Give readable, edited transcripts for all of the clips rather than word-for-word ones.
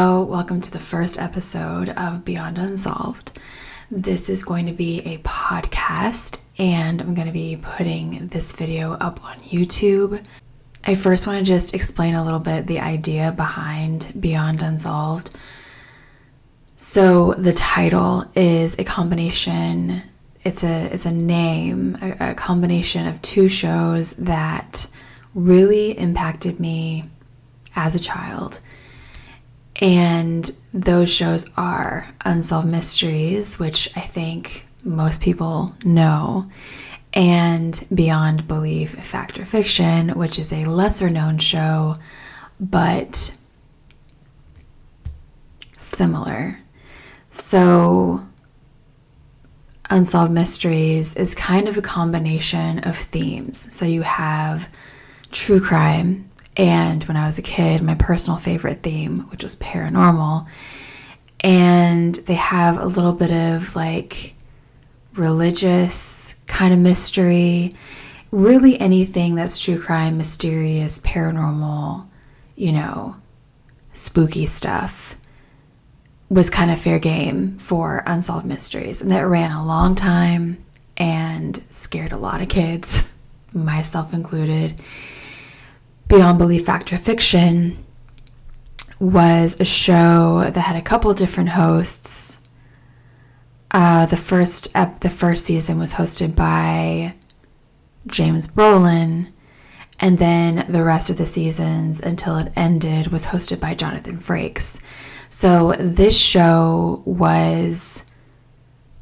Hello, welcome to the first episode of Beyond Unsolved. This is going to be a podcast, and I'm going to be putting this video up on YouTube. I first want to just explain a little bit the idea behind Beyond Unsolved. So the title is a combination, it's a name, a combination of two shows that really impacted me as a child. And those shows are Unsolved Mysteries, which I think most people know, and Beyond Belief, Fact or Fiction, which is a lesser known show, but similar. So Unsolved Mysteries is kind of a combination of themes. So you have true crime, and when I was a kid, my personal favorite theme, which was paranormal. And they have a little bit of like religious kind of mystery, really anything that's true crime, mysterious, paranormal, spooky stuff was kind of fair game for Unsolved Mysteries. And that ran a long time and scared a lot of kids, myself included. Beyond Belief, Fact or Fiction was a show that had a couple different hosts. The first season was hosted by James Brolin, and then the rest of the seasons until it ended was hosted by Jonathan Frakes. So this show was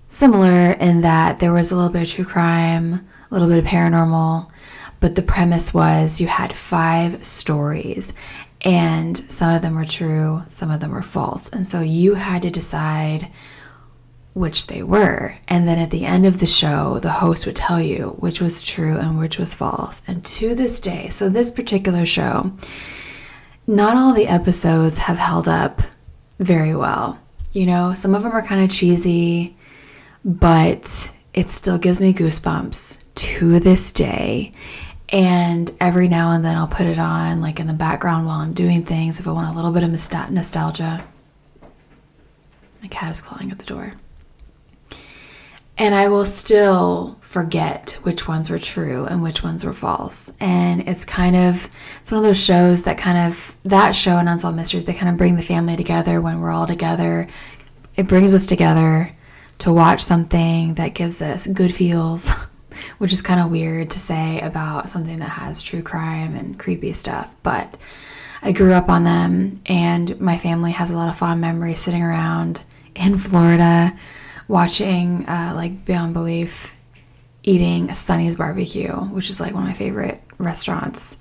similar in that there was a little bit of true crime, a little bit of paranormal, but the premise was you had 5 stories, and some of them were true, some of them were false. And so you had to decide which they were. And then at the end of the show, the host would tell you which was true and which was false. And to this day, so this particular show, not all the episodes have held up very well. Some of them are kind of cheesy, but it still gives me goosebumps to this day. And every now and then I'll put it on like in the background while I'm doing things if I want a little bit of nostalgia. My cat is clawing at the door. And I will still forget which ones were true and which ones were false. And it's one of those shows that that show and Unsolved Mysteries, they kind of bring the family together when we're all together. It brings us together to watch something that gives us good feels, which is kind of weird to say about something that has true crime and creepy stuff. But I grew up on them, and my family has a lot of fond memories sitting around in Florida watching like Beyond Belief, eating Sonny's Barbecue, which is like one of my favorite restaurants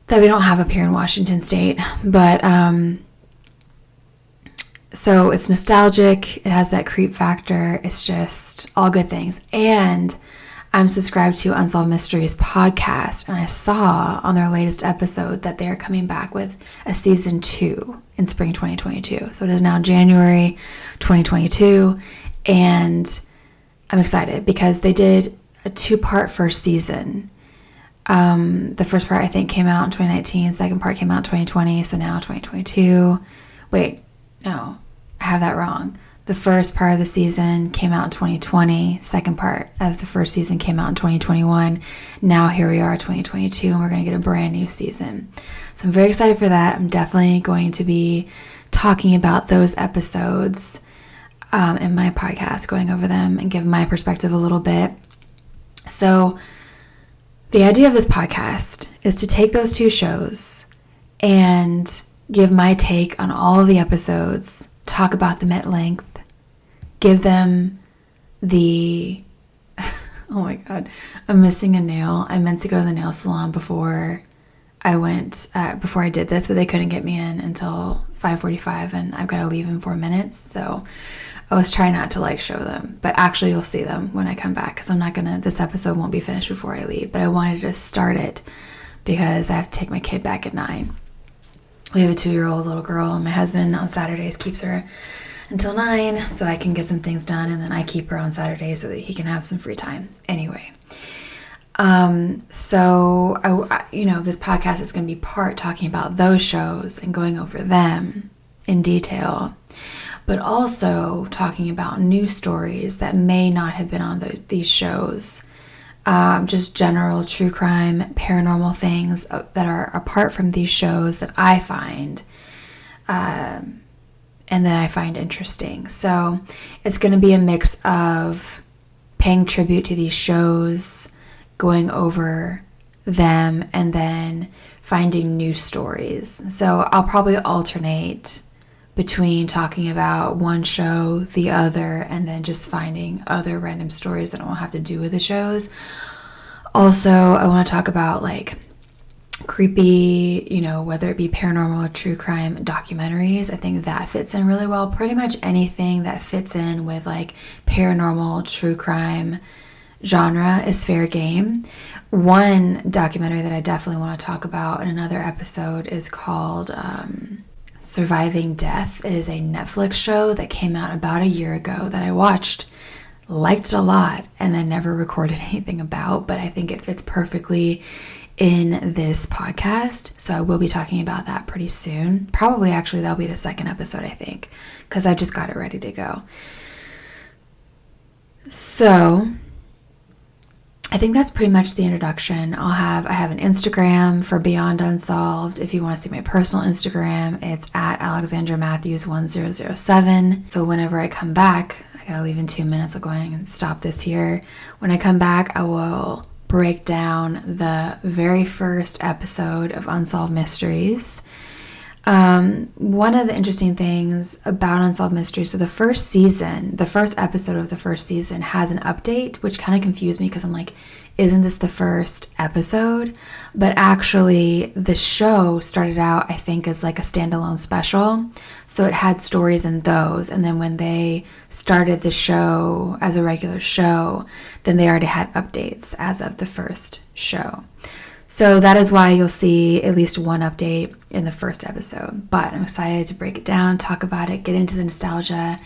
that we don't have up here in Washington State. But so it's nostalgic, it has that creep factor, it's just all good things. And I'm subscribed to Unsolved Mysteries podcast, and I saw on their latest episode that they're coming back with a season 2 in spring 2022. So it is now January 2022, and I'm excited because they did a 2-part first season. The first part I think came out in 2019, second part came out in 2020, so now 2022. Wait, no, I have that wrong. The first part of the season came out in 2020. Second part of the first season came out in 2021. Now here we are, 2022, and we're going to get a brand new season. So I'm very excited for that. I'm definitely going to be talking about those episodes in my podcast, going over them and giving my perspective a little bit. So the idea of this podcast is to take those 2 shows and give my take on all of the episodes, talk about them at length, give them the, oh my God, I'm missing a nail. I meant to go to the nail salon before I did this, but they couldn't get me in until 5:45, and I've got to leave in 4 minutes. So I was trying not to like show them, but actually you'll see them when I come back, because this episode won't be finished before I leave, but I wanted to start it because I have to take my kid back at 9. We have a 2-year-old little girl, and my husband on Saturdays keeps her until 9 so I can get some things done, and then I keep her on Saturdays so that he can have some free time. Anyway, So, this podcast is going to be part talking about those shows and going over them in detail, but also talking about new stories that may not have been on these shows. Just general true crime, paranormal things that are apart from these shows that I find and that I find interesting. So it's going to be a mix of paying tribute to these shows, going over them, and then finding new stories. So I'll probably alternate between talking about one show, the other, and then just finding other random stories that don't have to do with the shows. Also, I want to talk about like creepy, whether it be paranormal or true crime documentaries. I think that fits in really well. Pretty much anything that fits in with like paranormal, true crime genre is fair game. One documentary that I definitely want to talk about in another episode is called Surviving Death. It is a Netflix show that came out about a year ago that I watched, liked it a lot, and then never recorded anything about, but I think it fits perfectly in this podcast. So I will be talking about that pretty soon. Probably actually that'll be the second episode, I think, because I just got it ready to go. So I think that's pretty much the introduction. I have an Instagram for Beyond Unsolved. If you want to see my personal Instagram, it's at Alexandra Matthews 1007. So whenever I come back, I gotta leave in 2 minutes. I'll go ahead and stop this here. When I come back, I will break down the very first episode of Unsolved Mysteries. One of the interesting things about Unsolved Mysteries, so the first episode of the first season has an update, which kind of confused me because I'm like, isn't this the first episode? But actually the show started out, I think, as like a standalone special. So it had stories in those. And then when they started the show as a regular show, then they already had updates as of the first show. So that is why you'll see at least one update in the first episode. But I'm excited to break it down, talk about it, get into the nostalgia,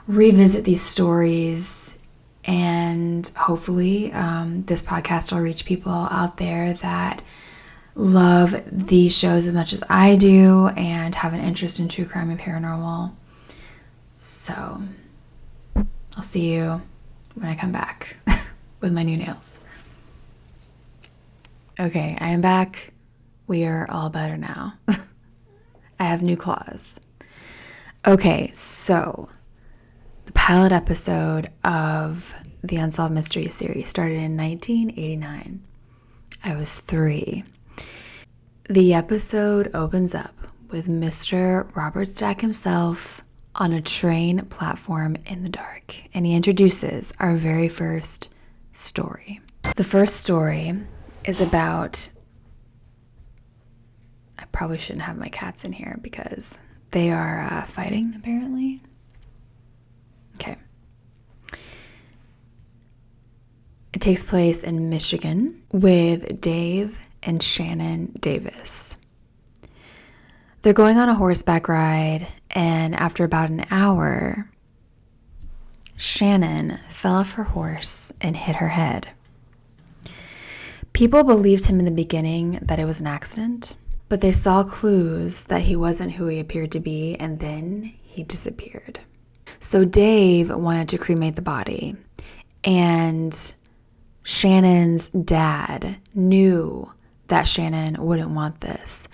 revisit these stories, and hopefully this podcast will reach people out there that love these shows as much as I do and have an interest in true crime and paranormal. So I'll see you when I come back with my new nails. Okay, I am back. We are all better now. I have new claws. Okay, so the pilot episode of the Unsolved Mysteries series started in 1989. I was 3. The episode opens up with Mr. Robert Stack himself on a train platform in the dark, and he introduces our very first story. The first story is about, I probably shouldn't have my cats in here because they are fighting apparently. Okay. It takes place in Michigan with Dave and Shannon Davis. They're going on a horseback ride, and after about an hour, Shannon fell off her horse and hit her head. People believed him in the beginning that it was an accident, but they saw clues that he wasn't who he appeared to be, and then he disappeared. So Dave wanted to cremate the body, and Shannon's dad knew that Shannon wouldn't want this.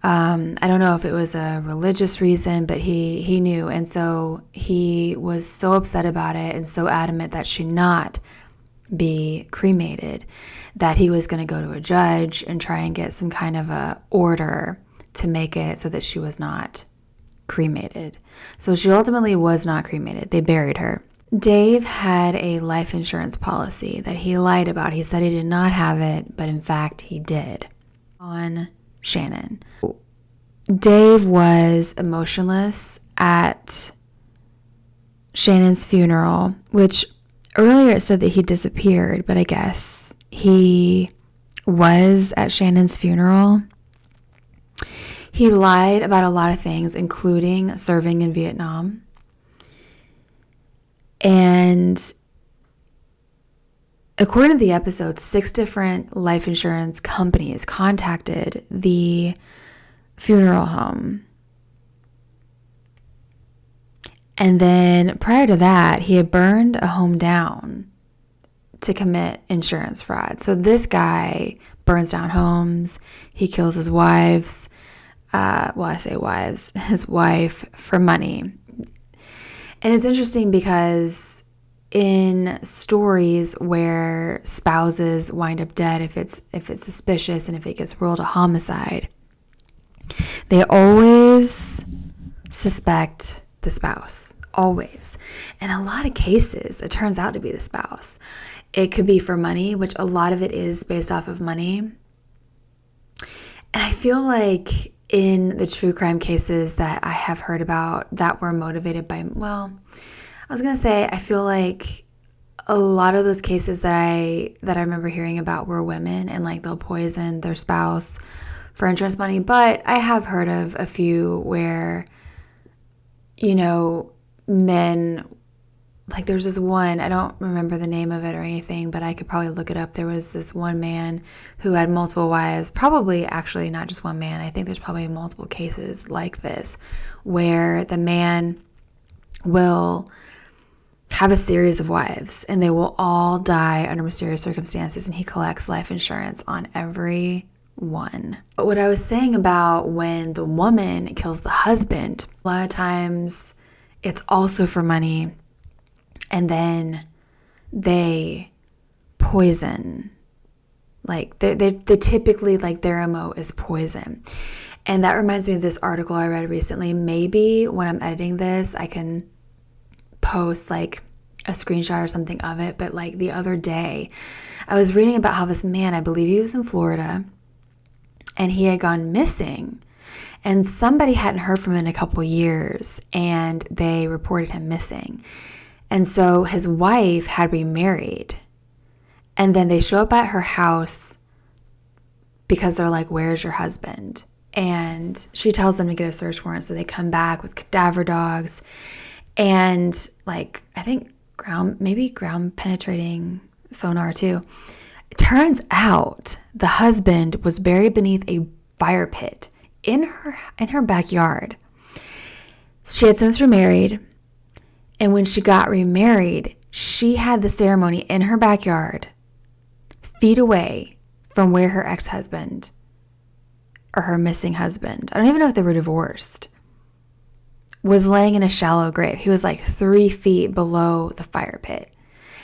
I don't know if it was a religious reason, but he knew, and so he was so upset about it and so adamant that she not be cremated that he was going to go to a judge and try and get some kind of a order to make it so that she was not cremated. So she ultimately was not cremated. They buried her. Dave had a life insurance policy that he lied about. He said he did not have it, but in fact he did, on Shannon. Dave was emotionless at Shannon's funeral, which earlier it said that he disappeared, but I guess he was at Shannon's funeral. He lied about a lot of things, including serving in Vietnam. And According to the episode, 6 different life insurance companies contacted the funeral home. And then prior to that, he had burned a home down to commit insurance fraud. So this guy burns down homes. He kills his wives. I say wives, his wife for money. And it's interesting because in stories where spouses wind up dead, if it's suspicious and if it gets ruled a homicide, they always suspect the spouse. Always. In a lot of cases, it turns out to be the spouse. It could be for money, which a lot of it is based off of money. And I feel like in the true crime cases that I have heard about that were motivated by, I feel like a lot of those cases that I remember hearing about were women, and like they'll poison their spouse for insurance money. But I have heard of a few where, men, like there's this one, I don't remember the name of it or anything, but I could probably look it up. There was this one man who had multiple wives, probably actually not just one man. I think there's probably multiple cases like this where the man will have a series of wives and they will all die under mysterious circumstances, and he collects life insurance on every one. But what I was saying about when the woman kills the husband, a lot of times it's also for money, and then they poison. Like they typically, like their MO is poison. And that reminds me of this article I read recently. Maybe when I'm editing this, I can post like a screenshot or something of it. But like the other day, I was reading about how this man, I believe he was in Florida, and he had gone missing. And somebody hadn't heard from him in a couple years, and they reported him missing. And so his wife had remarried. And then they show up at her house because they're like, "Where's your husband?" And she tells them to get a search warrant. So they come back with cadaver dogs and like, I think ground penetrating sonar too. It turns out the husband was buried beneath a fire pit in her backyard. She had since remarried, and when she got remarried, she had the ceremony in her backyard, feet away from where her ex-husband or her missing husband, I don't even know if they were divorced, was laying in a shallow grave. He was like 3 feet below the fire pit.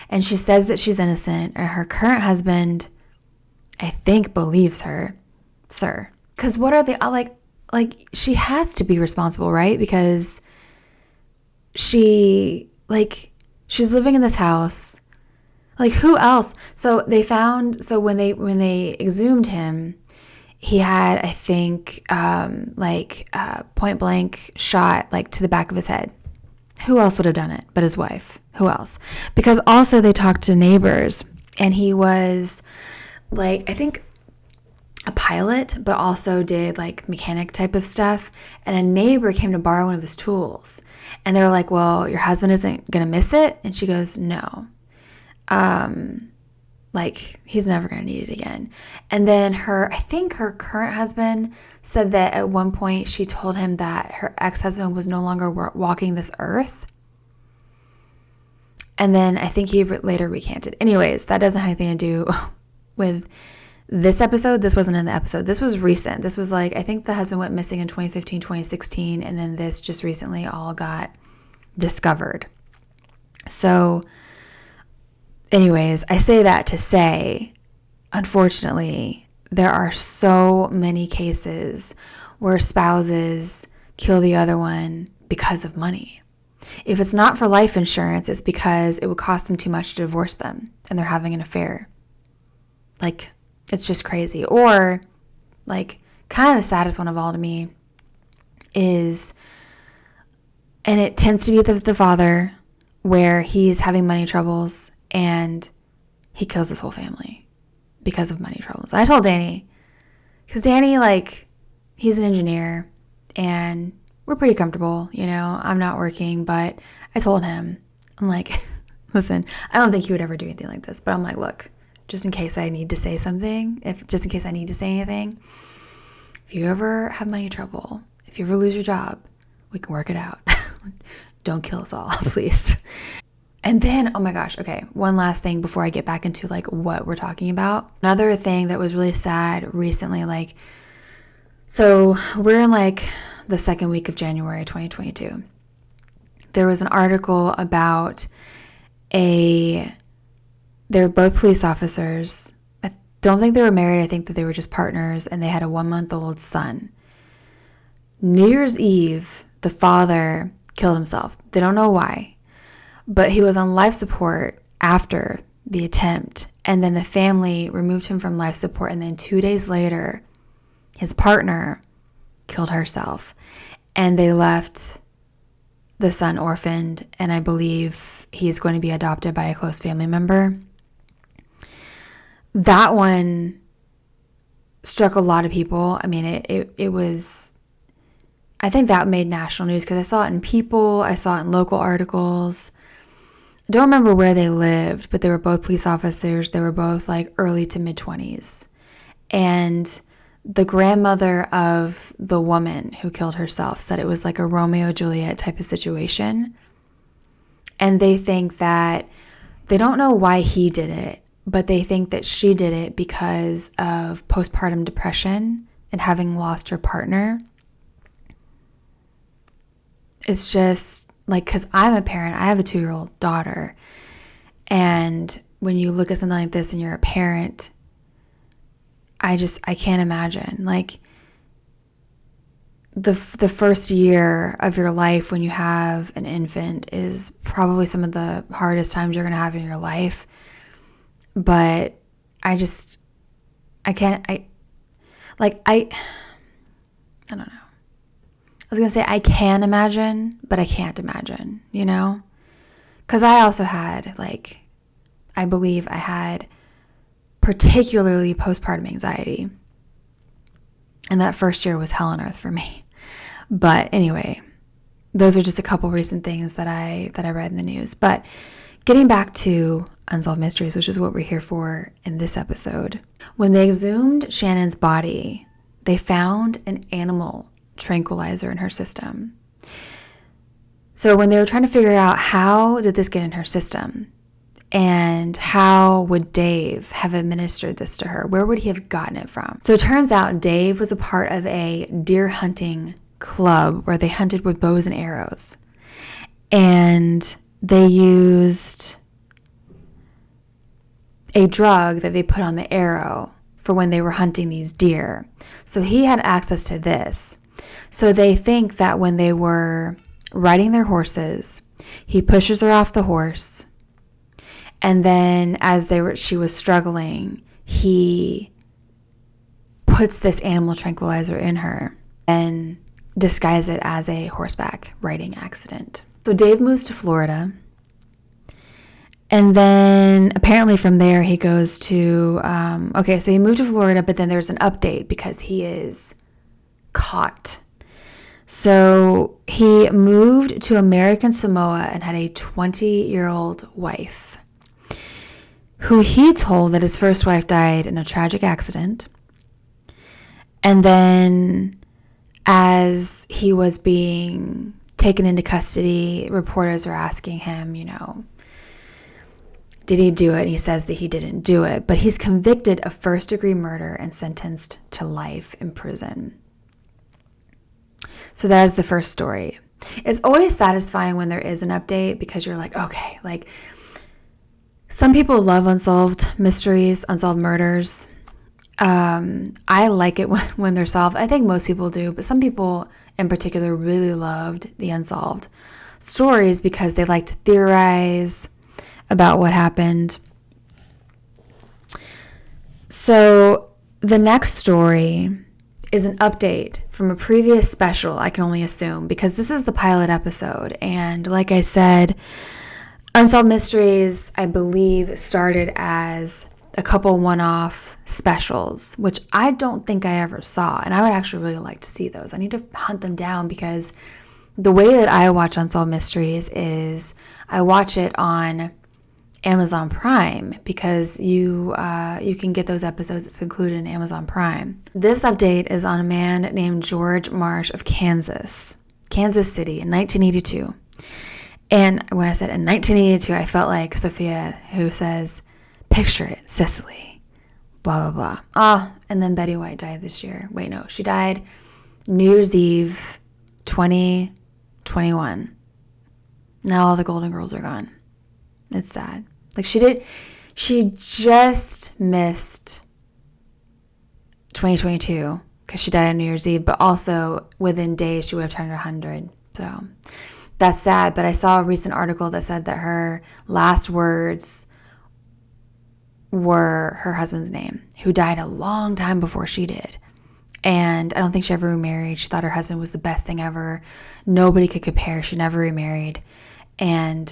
And she says that she's innocent, and her current husband, I think, believes her. Sir. Because what are they, like she has to be responsible, right? Because she's living in this house. Like, who else? So when they exhumed him, he had, I think, point blank shot like to the back of his head. Who else would have done it but his wife? Who else? Because also they talked to neighbors, and he was like, I think, a pilot, but also did like mechanic type of stuff. And a neighbor came to borrow one of his tools, and they were like, "Well, your husband isn't gonna miss it." And she goes, "No, like he's never gonna need it again." And then I think her current husband said that at one point she told him that her ex-husband was no longer walking this earth. And then I think he later recanted. Anyways, that doesn't have anything to do with this episode. This wasn't in the episode. This was recent. This was like, I think the husband went missing in 2015, 2016, and then this just recently all got discovered. So anyways, I say that to say, unfortunately, there are so many cases where spouses kill the other one because of money. If it's not for life insurance, it's because it would cost them too much to divorce them and they're having an affair. Like, it's just crazy. Or, like, kind of the saddest one of all to me is, and it tends to be the father, where he's having money troubles and he kills his whole family because of money troubles. I told Danny, because Danny, like, he's an engineer and we're pretty comfortable, I'm not working, but I told him, I'm like, Listen, I don't think he would ever do anything like this, but I'm like, look, just in case I need to say something, just in case I need to say anything, if you ever have money trouble, if you ever lose your job, we can work it out. Don't kill us all, please. And then, oh my gosh, okay, one last thing before I get back into like what we're talking about. Another thing that was really sad recently, like, so we're in like the second week of January 2022. There was an article about they're both police officers. I don't think they were married. I think that they were just partners, and they had a 1-month-old son. New Year's Eve, the father killed himself. They don't know why, but he was on life support after the attempt, and then the family removed him from life support, and then 2 days later, his partner killed herself, and they left the son orphaned, and I believe he's going to be adopted by a close family member. That one struck a lot of people. I mean, it was, I think that made national news because I saw it in People, I saw it in local articles. I don't remember where they lived, but they were both police officers. They were both like early to mid-20s. And the grandmother of the woman who killed herself said it was like a Romeo and Juliet type of situation. And they think that, they don't know why he did it, but they think that she did it because of postpartum depression and having lost her partner. It's just like, because I'm a parent, I have a 2-year-old daughter. And when you look at something like this and you're a parent, I can't imagine. Like, the first year of your life when you have an infant is probably some of the hardest times you're going to have in your life. But I don't know. I was going to say I can imagine, but I can't imagine, you know? Because I also had, like, I believe I had particularly postpartum anxiety. And that first year was hell on earth for me. But anyway, those are just a couple recent things that I read in the news. But getting back to Unsolved Mysteries, which is what we're here for in this episode. When they exhumed Shannon's body, they found an animal tranquilizer in her system. So when they were trying to figure out how did this get in her system, and how would Dave have administered this to her? Where would he have gotten it from? So it turns out Dave was a part of a deer hunting club where they hunted with bows and arrows. And they used a drug that they put on the arrow for when they were hunting these deer. So he had access to this. So they think that when they were riding their horses, he pushes her off the horse. And then as she was struggling, he puts this animal tranquilizer in her and disguise it as a horseback riding accident. So Dave moves to Florida. And then apparently from there he goes to, so he moved to Florida, but then there's an update because he is caught. So he moved to American Samoa and had a 20-year-old wife, who he told that his first wife died in a tragic accident. And then as he was being taken into custody, reporters are asking him, did he do it? And he says that he didn't do it, but he's convicted of first-degree murder and sentenced to life in prison. So that is the first story. It's always satisfying when there is an update because you're like, okay, like, some people love unsolved mysteries, unsolved murders. I like it when they're solved. I think most people do, but some people in particular really loved the unsolved stories because they like to theorize about what happened. So the next story is an update from a previous special, I can only assume, because this is the pilot episode. And like I said, Unsolved Mysteries, I believe, started as a couple one-off specials, which I don't think I ever saw, and I would actually really like to see those. I need to hunt them down because the way that I watch Unsolved Mysteries is I watch it on Amazon Prime because you can get those episodes. It's included in Amazon Prime. This update is on a man named George Marsh of Kansas City in 1982. And when I said in 1982, I felt like Sophia, who says, picture it, Sicily, blah, blah, blah. And then Betty White died this year. Wait, no, she died New Year's Eve, 2021. Now all the Golden Girls are gone. It's sad. Like she just missed 2022 because she died on New Year's Eve, but also within days she would have turned 100. So that's sad. But I saw a recent article that said that her last words were her husband's name, who died a long time before she did. And I don't think she ever remarried. She thought her husband was the best thing ever. Nobody could compare. She never remarried. And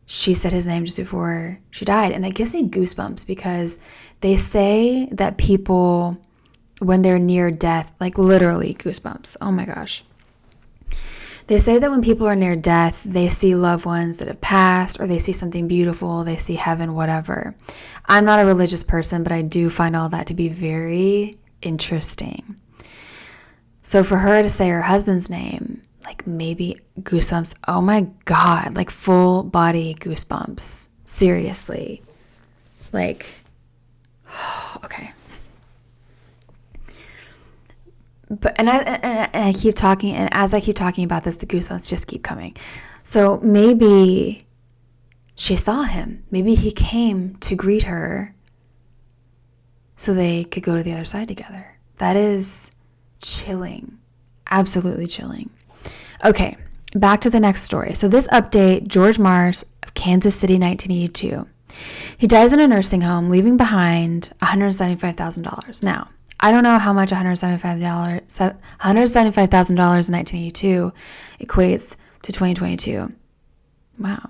she said his name just before she died. And that gives me goosebumps because they say that people, when they're near death, like literally goosebumps. Oh my gosh. They say that when people are near death, they see loved ones that have passed, or they see something beautiful, they see heaven, whatever. I'm not a religious person, but I do find all that to be very interesting. So for her to say her husband's name, like maybe goosebumps. Oh my God, like full body goosebumps. Seriously. Like, okay. But and I keep talking, and as I keep talking about this, the goosebumps just keep coming. So maybe she saw him. Maybe he came to greet her so they could go to the other side together. That is chilling. Absolutely chilling. Okay, back to the next story. So this update, George Marsh of Kansas City, 1982. He dies in a nursing home, leaving behind $175,000. Now, I don't know how much $175,000 in 1982 equates to 2022. Wow.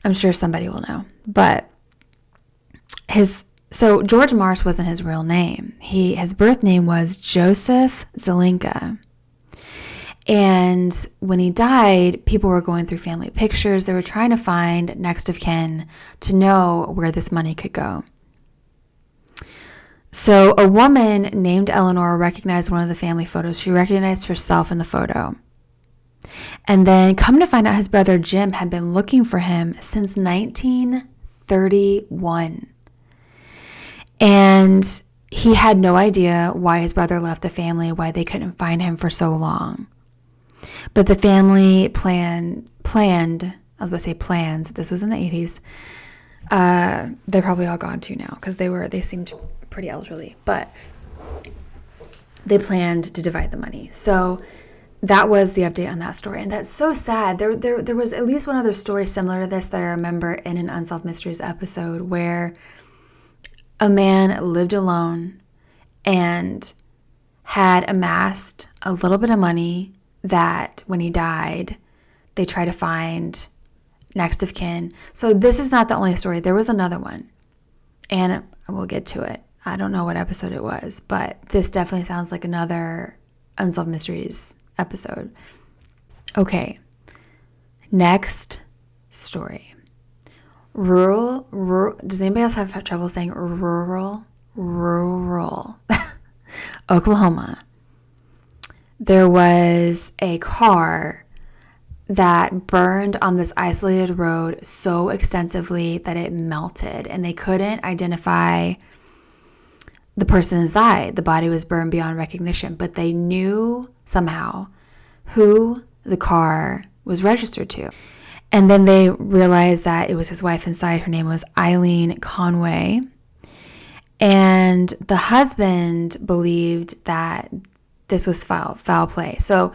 I'm sure somebody will know. But so George Marsh wasn't his real name. His birth name was Joseph Zelinka. And when he died, people were going through family pictures. They were trying to find next of kin to know where this money could go. So a woman named Eleanor recognized one of the family photos. She recognized herself in the photo. And then come to find out his brother Jim had been looking for him since 1931. And he had no idea why his brother left the family, why they couldn't find him for so long. But the family planned, I was about to say plans, this was in the 80s. They're probably all gone too now because they seemed pretty elderly, but they planned to divide the money. So that was the update on that story. And that's so sad. There was at least one other story similar to this that I remember in an Unsolved Mysteries episode where a man lived alone and had amassed a little bit of money that when he died, they tried to find next of kin. So this is not the only story. There was another one, and we'll get to it. I don't know what episode it was, but this definitely sounds like another Unsolved Mysteries episode. Okay, next story. Rural. Does anybody else have trouble saying rural? Oklahoma. There was a car that burned on this isolated road so extensively that it melted, and they couldn't identify the person inside. The body was burned beyond recognition, but they knew somehow who the car was registered to. And then they realized that it was his wife inside. Her name was Eileen Conway. And the husband believed that this was foul play. So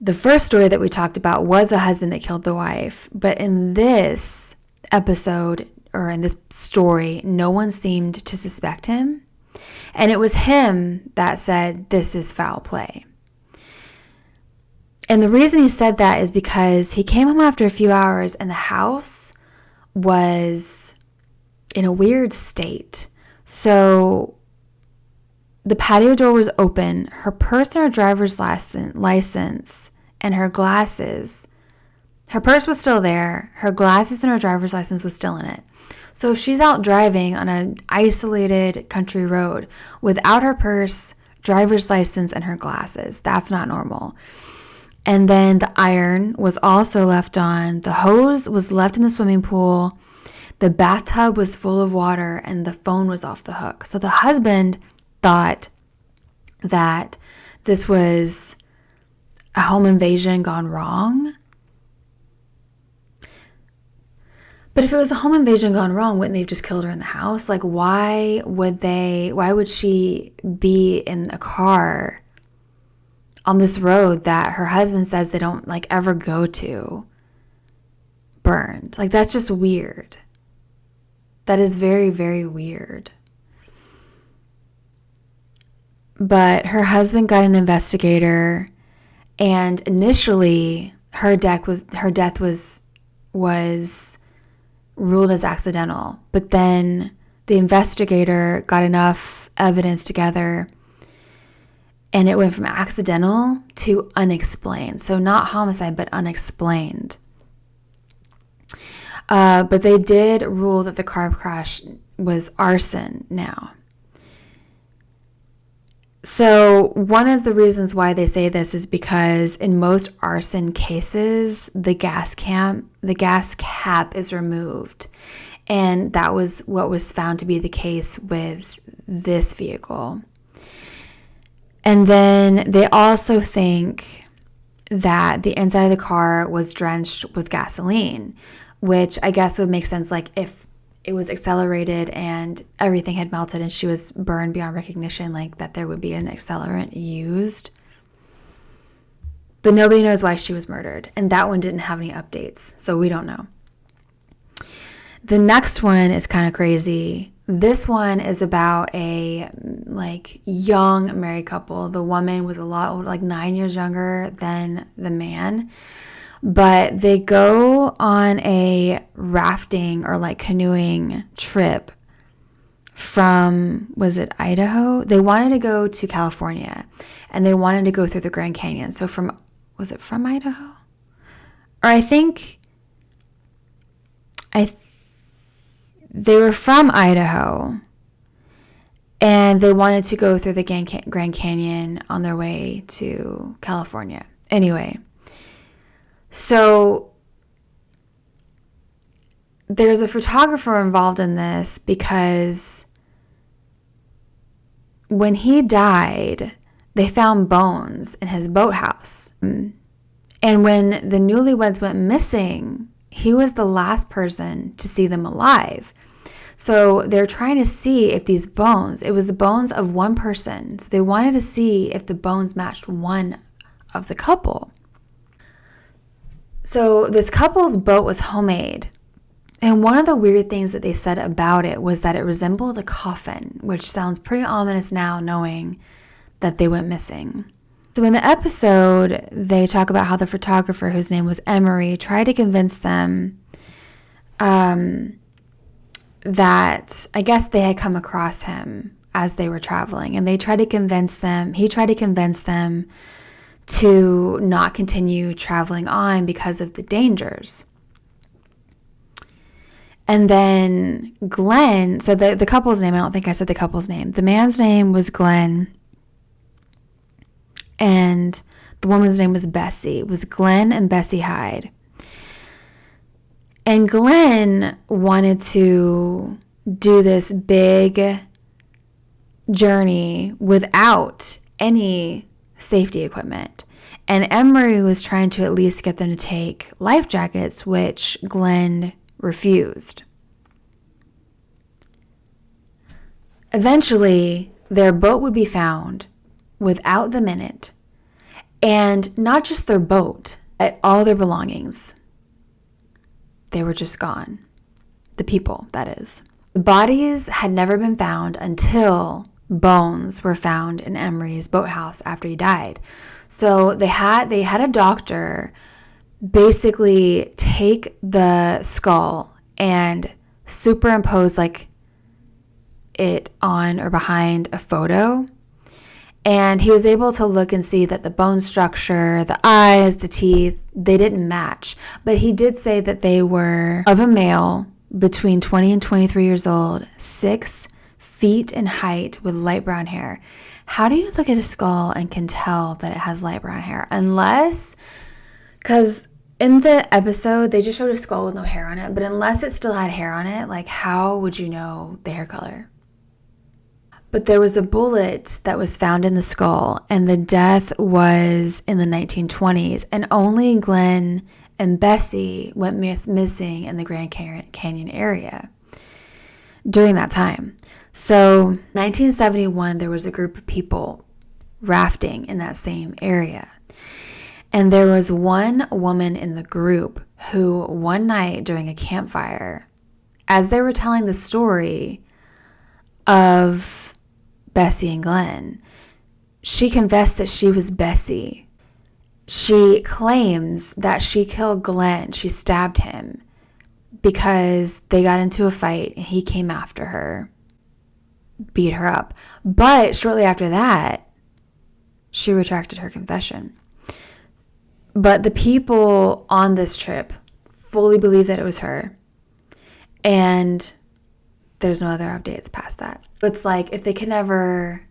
the first story that we talked about was a husband that killed the wife. But in this episode, or in this story, no one seemed to suspect him. And it was him that said, this is foul play. And the reason he said that is because he came home after a few hours and the house was in a weird state. So the patio door was open. Her purse and her driver's license and her glasses Her purse was still there. Her glasses and her driver's license was still in it. So if she's out driving on an isolated country road without her purse, driver's license, and her glasses, that's not normal. And then the iron was also left on. The hose was left in the swimming pool. The bathtub was full of water, and the phone was off the hook. So the husband thought that this was a home invasion gone wrong. But if it was a home invasion gone wrong, wouldn't they have just killed her in the house? Like, why would she be in a car on this road that her husband says they don't like ever go to, burned? Like, that's just weird. That is very, very weird. But her husband got an investigator, and initially her death was ruled as accidental. But then the investigator got enough evidence together, and it went from accidental to unexplained. So not homicide, but unexplained. But they did rule that the car crash was arson now. So one of the reasons why they say this is because in most arson cases, the gas cap is removed. And that was what was found to be the case with this vehicle. And then they also think that the inside of the car was drenched with gasoline, which I guess would make sense, like if it was accelerated and everything had melted and she was burned beyond recognition, like that there would be an accelerant used. But nobody knows why she was murdered. And that one didn't have any updates, so we don't know. The next one is kind of crazy. This one is about a young married couple. The woman was a lot older, like 9 years younger than the man. But they go on a rafting or like canoeing trip from, was it Idaho? They wanted to go to California, and they wanted to go through the Grand Canyon. So was it from Idaho? Or they were from Idaho, and they wanted to go through the Grand Canyon on their way to California. Anyway. So there's a photographer involved in this because when he died, they found bones in his boathouse. And when the newlyweds went missing, he was the last person to see them alive. So they're trying to see if these bones, it was the bones of one person. So they wanted to see if the bones matched one of the couple. So this couple's boat was homemade, and one of the weird things that they said about it was that it resembled a coffin, which sounds pretty ominous now knowing that they went missing. So in the episode, they talk about how the photographer, whose name was Emery, tried to convince them that I guess they had come across him as they were traveling, and he tried to convince them to not continue traveling on because of the dangers. And then Glenn, so the couple's name, I don't think I said the couple's name. The man's name was Glenn, and the woman's name was Bessie. It was Glenn and Bessie Hyde. And Glenn wanted to do this big journey without any safety equipment. And Emery was trying to at least get them to take life jackets, which Glenn refused. Eventually, their boat would be found without them in it. And not just their boat, but all their belongings. They were just gone. The people, that is. The bodies had never been found until bones were found in Emery's boathouse after he died. So they had a doctor basically take the skull and superimpose like it on or behind a photo, And he was able to look and see that the bone structure, the eyes, the teeth, they didn't match. But he did say that they were of a male between 20 and 23 years old, 6 feet in height with light brown hair. How do you look at a skull and can tell that it has light brown hair? Unless, because in the episode, they just showed a skull with no hair on it. But unless it still had hair on it, like how would you know the hair color? But there was a bullet that was found in the skull, and the death was in the 1920s, and only Glenn and Bessie went missing in the Grand Canyon area during that time. So 1971, there was a group of people rafting in that same area. And there was one woman in the group who one night during a campfire, as they were telling the story of Bessie and Glenn, she confessed that she was Bessie. She claims that she killed Glenn. She stabbed him because they got into a fight and he came after her, beat her up. But shortly after that, she retracted her confession. But the people on this trip fully believe that it was her. And there's no other updates past that. It's like if they can never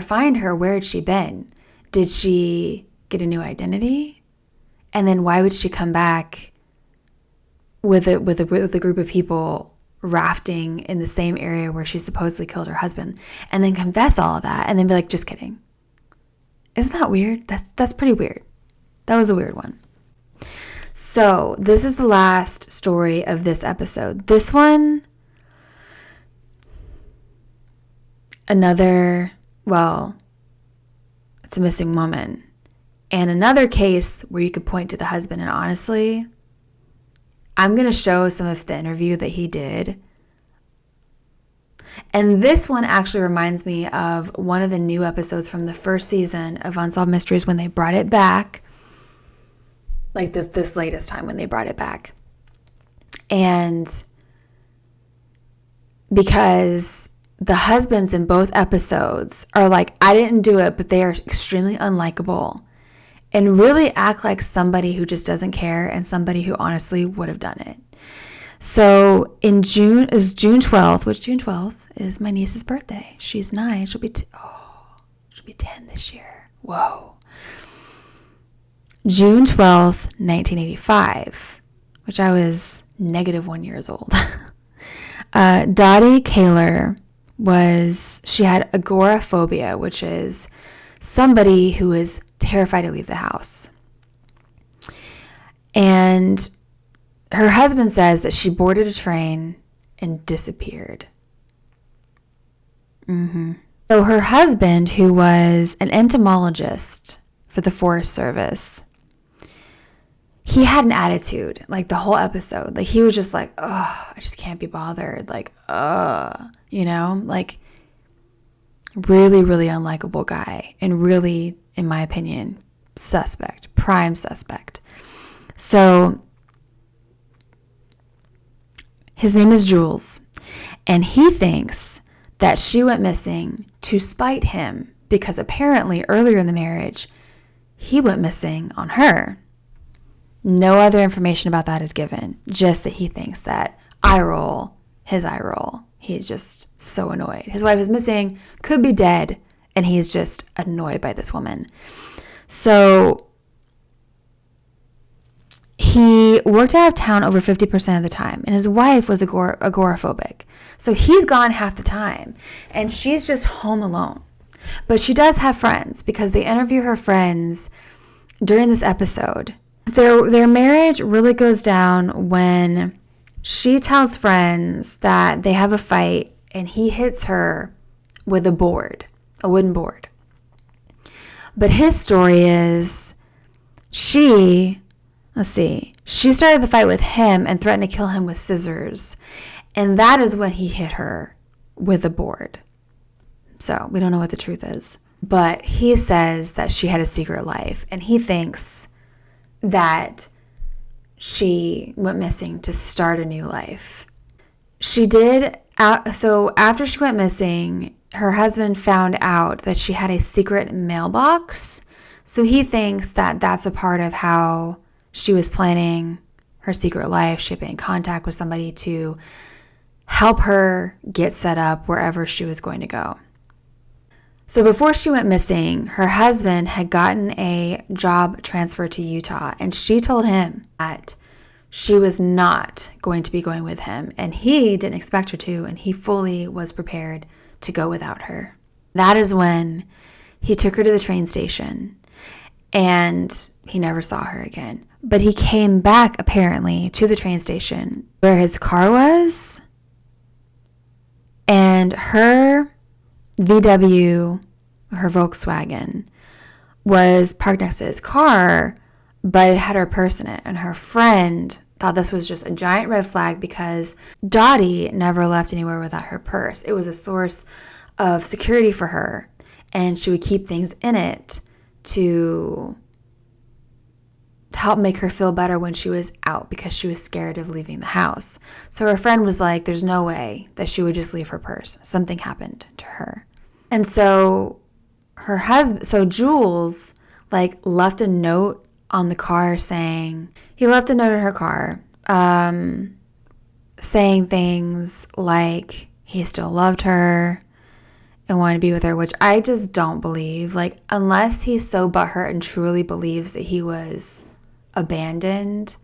find her, where had she been? Did she get a new identity? And then why would she come back with a group of people rafting in the same area where she supposedly killed her husband, and then confess all of that and then be like, just kidding? Isn't that weird? That's pretty weird. That was a weird one. So this is the last story of this episode. This one, it's a missing woman. And another case where you could point to the husband. And honestly, I'm going to show some of the interview that he did. And this one actually reminds me of one of the new episodes from the first season of Unsolved Mysteries when they brought it back. Like this latest time when they brought it back. And because the husbands in both episodes are like, I didn't do it, but they are extremely unlikable and really act like somebody who just doesn't care and somebody who honestly would have done it. So in June, it was June 12th, which June 12th is my niece's birthday. She's 9. She'll be 10 this year. Whoa. June 12th, 1985, which I was -1 years old. Dottie Kaler she had agoraphobia, which is somebody who is terrified to leave the house. And her husband says that she boarded a train and disappeared. So her husband, who was an entomologist for the Forest Service, he had an attitude, like the whole episode. Like he was just like, oh, I just can't be bothered. Like, like really, really unlikable guy. And really, in my opinion, prime suspect. So his name is Jules. And he thinks that she went missing to spite him because apparently earlier in the marriage, he went missing on her. No other information about that is given, just that he thinks that his eye roll. He's just so annoyed. His wife is missing, could be dead, and he's just annoyed by this woman. So he worked out of town over 50% of the time, and his wife was agoraphobic. So he's gone half the time, and she's just home alone. But she does have friends because they interview her friends during this episode. Their marriage really goes down when she tells friends that they have a fight and he hits her with a wooden board. But his story is she started the fight with him and threatened to kill him with scissors. And that is when he hit her with a board. So we don't know what the truth is. But he says that she had a secret life, and he thinks that she went missing to start a new life. She did. So after she went missing, her husband found out that she had a secret mailbox. So he thinks that that's a part of how she was planning her secret life. She'd been in contact with somebody to help her get set up wherever she was going to go. So before she went missing, her husband had gotten a job transfer to Utah, and she told him that she was not going to be going with him, and he didn't expect her to, and he fully was prepared to go without her. That is when he took her to the train station, and he never saw her again. But he came back, apparently, to the train station where his car was, and her VW, her Volkswagen, was parked next to his car, but it had her purse in it. And her friend thought this was just a giant red flag because Dottie never left anywhere without her purse. It was a source of security for her, and she would keep things in it to help make her feel better when she was out because she was scared of leaving the house. So her friend was like, there's no way that she would just leave her purse. Something happened to her. And so her husband, so Jules, left a note on the car he left a note in her car, saying things like he still loved her and wanted to be with her, which I just don't believe. Unless he's so butthurt and truly believes that he was abandoned,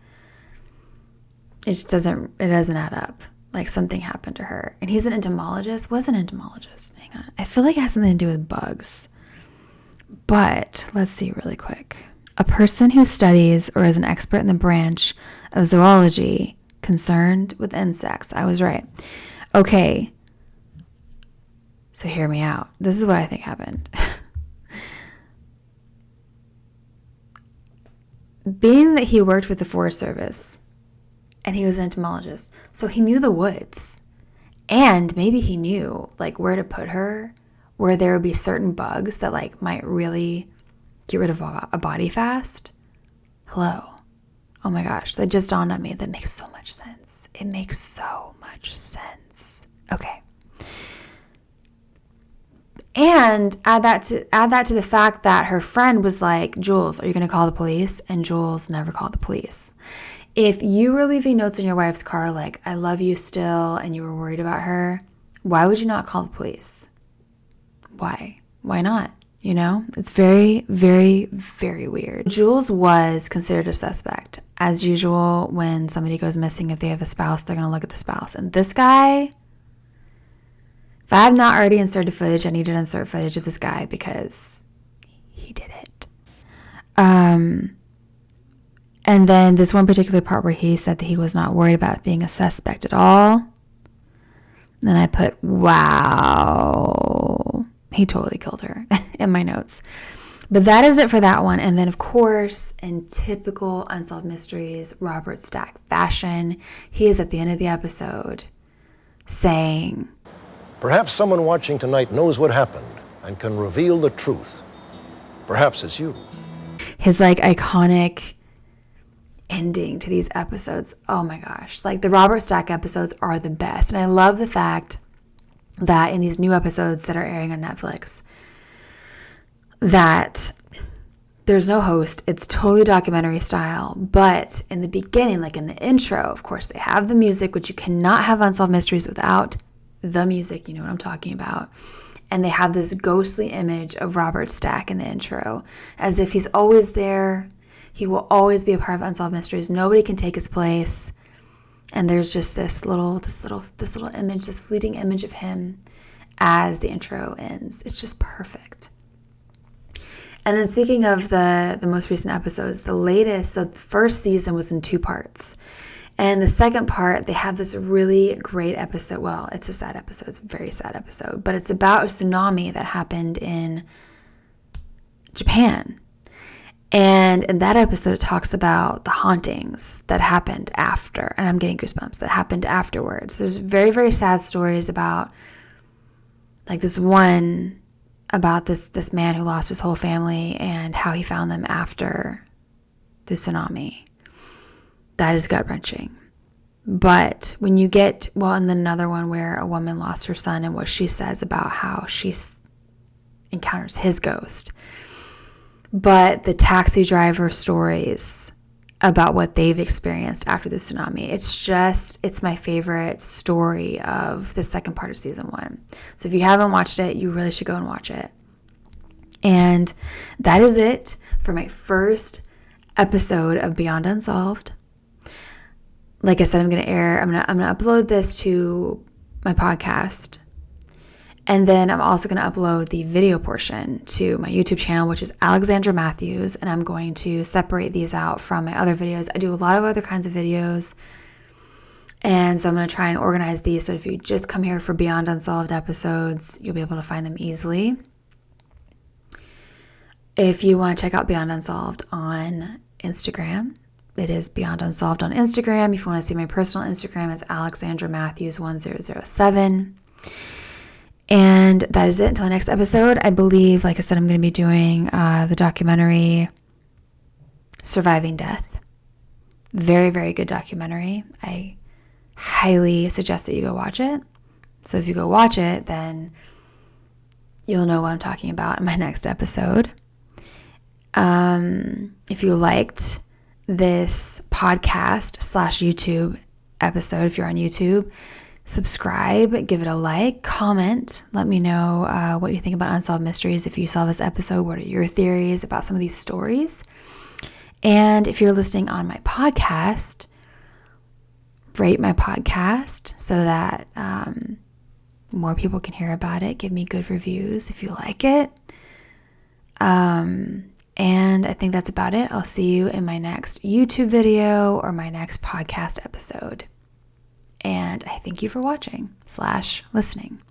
it doesn't add up. Something happened to her. And he's an entomologist. Was an entomologist. Hang on. I feel like it has something to do with bugs. But let's see really quick. A person who studies or is an expert in the branch of zoology concerned with insects. I was right. Okay. So hear me out. This is what I think happened. Being that he worked with the Forest Service and he was an entomologist, so he knew the woods, and maybe he knew where to put her, where there would be certain bugs that might really get rid of a body fast. Hello. Oh my gosh, that just dawned on me. That makes so much sense. It makes so much sense. Okay. And add that to the fact that her friend was like, Jules, are you going to call the police? And Jules never called the police. If you were leaving notes in your wife's car like, I love you still, and you were worried about her, why would you not call the police? Why? Why not? It's very, very, very weird. Jules was considered a suspect. As usual, when somebody goes missing, if they have a spouse, they're going to look at the spouse. And this guy, if I have not already inserted footage, I need to insert footage of this guy because he did it. And then this one particular part where he said that he was not worried about being a suspect at all. Then I put, wow, he totally killed her in my notes. But that is it for that one. And then, of course, in typical Unsolved Mysteries, Robert Stack fashion, he is at the end of the episode saying, perhaps someone watching tonight knows what happened and can reveal the truth. Perhaps it's you. His iconic ending to these episodes. Oh my gosh. The Robert Stack episodes are the best. And I love the fact that in these new episodes that are airing on Netflix, that there's no host. It's totally documentary style. But in the beginning, in the intro, of course, they have the music, which you cannot have Unsolved Mysteries without the music. You know what I'm talking about. And they have this ghostly image of Robert Stack in the intro, as if he's always there. He will always be a part of Unsolved Mysteries. Nobody can take his place. And there's just this little image, this fleeting image of him as the intro ends. It's just perfect. And then speaking of the most recent episodes, the latest, so the first season was in 2 parts. And the second part, they have this really great episode. Well, it's a sad episode. It's a very sad episode. But it's about a tsunami that happened in Japan. And in that episode, it talks about the hauntings that happened after. And I'm getting goosebumps. That happened afterwards. There's very, very sad stories about, this one about this man who lost his whole family and how he found them after the tsunami. That is gut-wrenching. But when you get, well, and then another one where a woman lost her son and what she says about how she encounters his ghost. But the taxi driver stories about what they've experienced after the tsunami, it's my favorite story of the second part of season 1. So if you haven't watched it, you really should go and watch it. And that is it for my first episode of Beyond Unsolved. Like I said, I'm going to upload this to my podcast. And then I'm also going to upload the video portion to my YouTube channel, which is Alexandra Matthews. And I'm going to separate these out from my other videos. I do a lot of other kinds of videos. And so I'm going to try and organize these so if you just come here for Beyond Unsolved episodes, you'll be able to find them easily. If you want to check out Beyond Unsolved on Instagram, it is Beyond Unsolved on Instagram. If you want to see my personal Instagram, it's Alexandra Matthews 1007. And that is it until the next episode. I believe, like I said, I'm going to be doing the documentary Surviving Death. Very, very good documentary. I highly suggest that you go watch it. So if you go watch it, then you'll know what I'm talking about in my next episode. If you liked this podcast / YouTube episode, if you're on YouTube, subscribe, give it a like, comment, let me know what you think about Unsolved Mysteries. If you saw this episode, what are your theories about some of these stories? And if you're listening on my podcast, rate my podcast so that more people can hear about it. Give me good reviews if you like it. And I think that's about it. I'll see you in my next YouTube video or my next podcast episode. And I thank you for watching / listening.